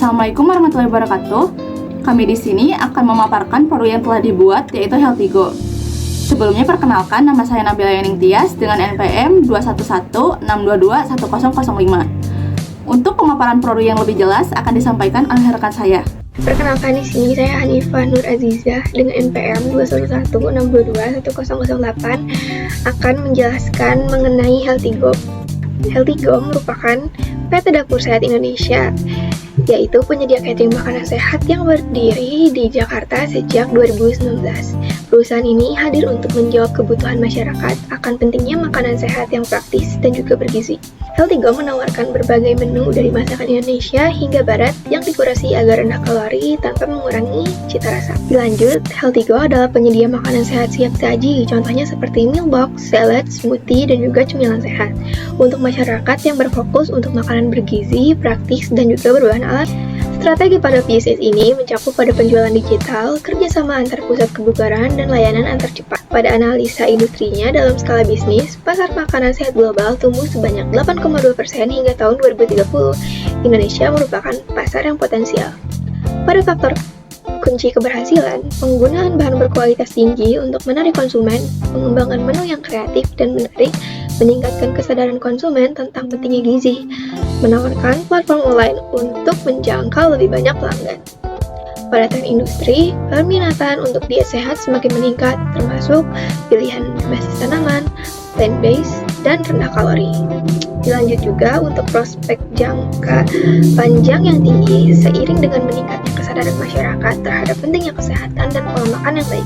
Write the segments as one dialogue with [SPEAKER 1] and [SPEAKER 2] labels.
[SPEAKER 1] Assalamualaikum warahmatullahi wabarakatuh. Kami di sini akan memaparkan produk yang telah dibuat, yaitu Healthy Go. Sebelumnya perkenalkan, nama saya Nabila Yening Tias dengan NPM 211-622-1005. Untuk pemaparan produk yang lebih jelas akan disampaikan oleh rekan saya.
[SPEAKER 2] Perkenalkan, di sini saya Hanifah Nur Azizah dengan NPM 211-622-1008 akan menjelaskan mengenai Healthy Go. Healthy Go merupakan PT Dapur Sehat Indonesia, yaitu penyedia catering makanan sehat yang berdiri di Jakarta sejak 2019. Perusahaan ini hadir untuk menjawab kebutuhan masyarakat akan pentingnya makanan sehat yang praktis dan juga bergizi. Healthy Go menawarkan berbagai menu dari masakan Indonesia hingga barat yang dikurasi agar rendah kalori tanpa mengurangi cita rasa. Lanjut, Healthy Go adalah penyedia makanan sehat siap saji, contohnya seperti meal box, salad, smoothie, dan juga cemilan sehat. Untuk masyarakat yang berfokus untuk makanan bergizi, praktis, dan juga berbahan alami. Strategi pada bisnis ini mencakup pada penjualan digital, kerjasama antar pusat kebugaran, dan layanan antar cepat. Pada analisa industrinya dalam skala bisnis, pasar makanan sehat global tumbuh sebanyak 8,2% hingga tahun 2030. Indonesia merupakan pasar yang potensial. Pada faktor kunci keberhasilan, penggunaan bahan berkualitas tinggi untuk menarik konsumen, pengembangan menu yang kreatif dan menarik, meningkatkan kesadaran konsumen tentang pentingnya gizi, menawarkan platform online untuk menjangkau lebih banyak pelanggan. Pada tren industri, peminatan untuk diet sehat semakin meningkat, termasuk pilihan berbasis tanaman, plant-based, dan rendah kalori. Dilanjut juga untuk prospek jangka panjang yang tinggi seiring dengan meningkatnya kesadaran masyarakat terhadap pentingnya kesehatan dan pola makan yang baik.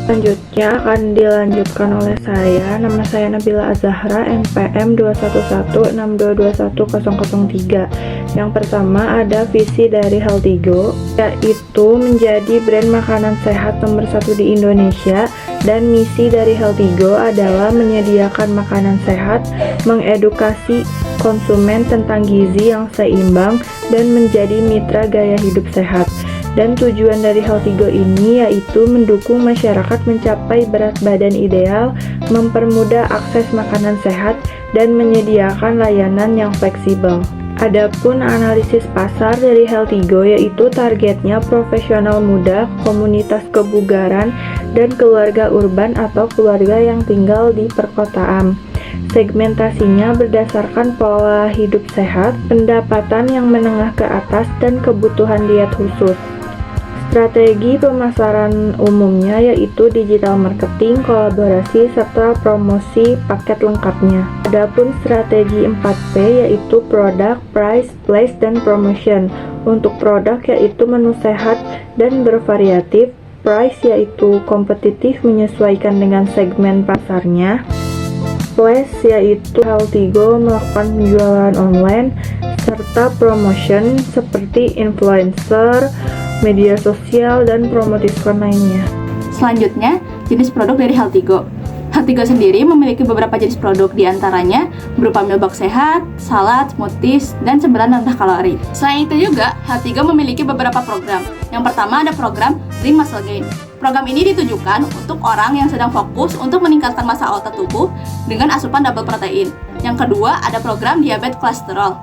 [SPEAKER 3] Selanjutnya akan dilanjutkan oleh saya. Nama saya Nabila Azahra, NPM 211-622-1003. Yang pertama ada visi dari Healthy Go, yaitu menjadi brand makanan sehat nomor 1 di Indonesia. Dan misi dari Healthy Go adalah menyediakan makanan sehat, mengedukasi konsumen tentang gizi yang seimbang, dan menjadi mitra gaya hidup sehat. Dan tujuan dari Healthy Go ini yaitu mendukung masyarakat mencapai berat badan ideal, mempermudah akses makanan sehat, dan menyediakan layanan yang fleksibel. Adapun analisis pasar dari Healthy Go yaitu targetnya profesional muda, komunitas kebugaran, dan keluarga urban atau keluarga yang tinggal di perkotaan. Segmentasinya berdasarkan pola hidup sehat, pendapatan yang menengah ke atas, dan kebutuhan diet khusus. Strategi pemasaran umumnya yaitu digital marketing, kolaborasi, serta promosi paket lengkapnya. Adapun strategi 4P yaitu product, price, place, dan promotion. Untuk produk yaitu menu sehat dan bervariatif, price yaitu kompetitif menyesuaikan dengan segmen pasarnya, place yaitu Healthy Go melakukan penjualan online, serta promotion seperti influencer, media sosial, dan promo diskon lainnya.
[SPEAKER 1] Selanjutnya, jenis produk dari Healthy Go. Healthy Go sendiri memiliki beberapa jenis produk, diantaranya berupa meal box sehat, salad, smoothies, dan cemilan rendah kalori. Selain itu juga, Healthy Go memiliki beberapa program. Yang pertama ada program Lean Muscle Gain. Program ini ditujukan untuk orang yang sedang fokus untuk meningkatkan massa otot tubuh dengan asupan double protein. Yang kedua ada program diabetes kolesterol.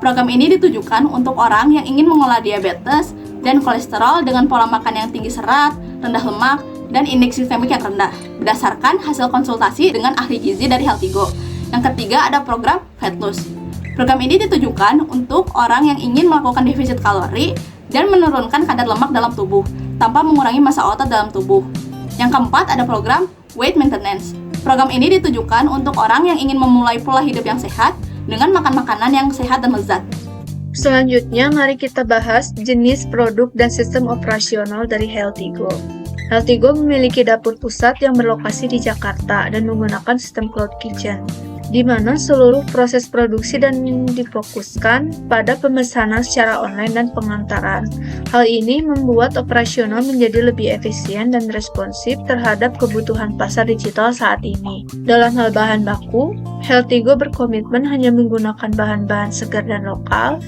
[SPEAKER 1] Program ini ditujukan untuk orang yang ingin mengolah diabetes dan kolesterol dengan pola makan yang tinggi serat, rendah lemak, dan indeks glikemik yang rendah, berdasarkan hasil konsultasi dengan ahli gizi dari Healthy Go. Yang ketiga ada program Fat Loss. Program ini ditujukan untuk orang yang ingin melakukan defisit kalori dan menurunkan kadar lemak dalam tubuh, tanpa mengurangi massa otot dalam tubuh. Yang keempat ada program Weight Maintenance. Program ini ditujukan untuk orang yang ingin memulai pola hidup yang sehat dengan makan makanan yang sehat dan lezat.
[SPEAKER 4] Selanjutnya, mari kita bahas jenis produk dan sistem operasional dari Healthy Go. Healthy Go memiliki dapur pusat yang berlokasi di Jakarta dan menggunakan sistem cloud kitchen, di mana seluruh proses produksi dan difokuskan pada pemesanan secara online dan pengantaran. Hal ini membuat operasional menjadi lebih efisien dan responsif terhadap kebutuhan pasar digital saat ini. Dalam hal bahan baku, Healthy Go berkomitmen hanya menggunakan bahan-bahan segar dan lokal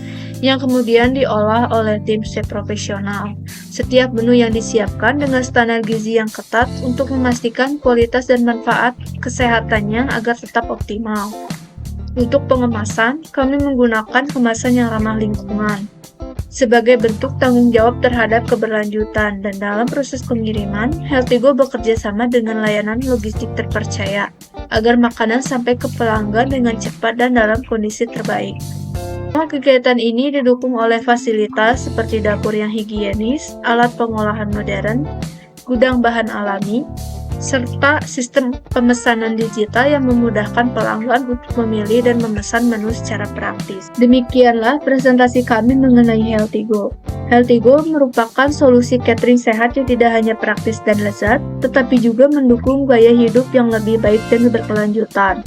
[SPEAKER 4] yang kemudian diolah oleh tim chef profesional. Setiap menu yang disiapkan dengan standar gizi yang ketat untuk memastikan kualitas dan manfaat kesehatannya agar tetap optimal. Untuk pengemasan, kami menggunakan kemasan yang ramah lingkungan. sebagai bentuk tanggung jawab terhadap keberlanjutan, dan dalam proses pengiriman, Healthigo bekerja sama dengan layanan logistik terpercaya agar makanan sampai ke pelanggan dengan cepat dan dalam kondisi terbaik. Semua kegiatan ini didukung oleh fasilitas seperti dapur yang higienis, alat pengolahan modern, gudang bahan alami, serta sistem pemesanan digital yang memudahkan pelanggan untuk memilih dan memesan menu secara praktis. Demikianlah presentasi kami mengenai Healthigo. Healthigo merupakan solusi catering sehat yang tidak hanya praktis dan lezat, tetapi juga mendukung gaya hidup yang lebih baik dan berkelanjutan.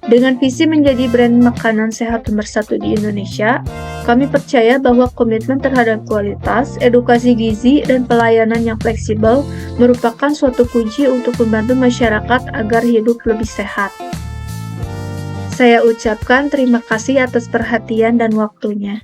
[SPEAKER 4] Dengan visi menjadi brand makanan sehat nomor 1 di Indonesia, kami percaya bahwa komitmen terhadap kualitas, edukasi gizi, dan pelayanan yang fleksibel merupakan suatu kunci untuk membantu masyarakat agar hidup lebih sehat. Saya ucapkan terima kasih atas perhatian dan waktunya.